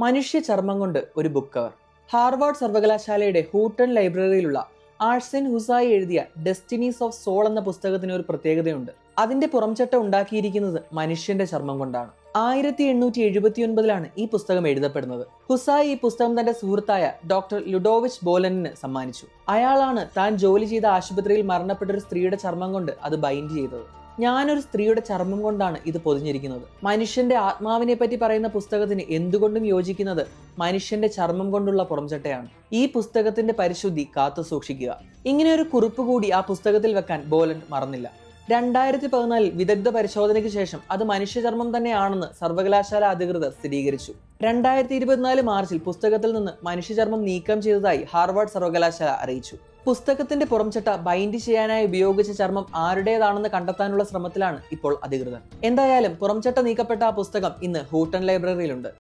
മനുഷ്യ ചർമ്മം കൊണ്ട് ഒരു ബുക്ക് കവർ. ഹാർവാർഡ് സർവകലാശാലയുടെ ഹൂട്ടൺ ലൈബ്രറിയിലുള്ള ആഴ്സൻ ഹുസായി എഴുതിയ ഡെസ്റ്റിനീസ് ഓഫ് സോൾ എന്ന പുസ്തകത്തിന് ഒരു പ്രത്യേകതയുണ്ട്. അതിന്റെ പുറംചട്ട ഉണ്ടാക്കിയിരിക്കുന്നത് മനുഷ്യന്റെ ചർമ്മം കൊണ്ടാണ്. 1879 ഈ പുസ്തകം എഴുതപ്പെടുന്നത്. ഹുസായി ഈ പുസ്തകം തന്റെ സുഹൃത്തായ ഡോക്ടർ ലുഡോവിച്ച് ബോലനിന് സമ്മാനിച്ചു. അയാളാണ് താൻ ജോലി ചെയ്ത ആശുപത്രിയിൽ മരണപ്പെട്ട ഒരു സ്ത്രീയുടെ ചർമ്മം കൊണ്ട് അത് ബൈൻഡ് ചെയ്തത്. ഞാനൊരു സ്ത്രീയുടെ ചർമ്മം കൊണ്ടാണ് ഇത് പൊതിഞ്ഞിരിക്കുന്നത്. മനുഷ്യന്റെ ആത്മാവിനെ പറ്റി പറയുന്ന പുസ്തകത്തിന് എന്തുകൊണ്ടും യോജിക്കുന്നത് മനുഷ്യന്റെ ചർമ്മം കൊണ്ടുള്ള പുറംചട്ടയാണ്. ഈ പുസ്തകത്തിന്റെ പരിശുദ്ധി കാത്തു സൂക്ഷിക്കുക. ഇങ്ങനെ ഒരു കുറിപ്പ് കൂടി ആ പുസ്തകത്തിൽ വെക്കാൻ ബോലൻ മറന്നില്ല. 2014 വിദഗ്ധ പരിശോധനയ്ക്ക് ശേഷം അത് മനുഷ്യചർമ്മം തന്നെയാണെന്ന് സർവകലാശാല അധികൃതർ സ്ഥിരീകരിച്ചു. 2024 മാർച്ചിൽ പുസ്തകത്തിൽ നിന്ന് മനുഷ്യചർമ്മം നീക്കം ചെയ്തതായി ഹാർവാർഡ് സർവകലാശാല അറിയിച്ചു. പുസ്തകത്തിന്റെ പുറംചട്ട ബൈൻഡ് ചെയ്യാനായി ഉപയോഗിച്ച ചർമ്മം ആരുടേതാണെന്ന് കണ്ടെത്താനുള്ള ശ്രമത്തിലാണ് ഇപ്പോൾ അധികൃതർ. എന്തായാലും പുറംചട്ട നീക്കപ്പെട്ട ആ പുസ്തകം ഇന്ന് ഹൂട്ടൺ ലൈബ്രറിയിലുണ്ട്.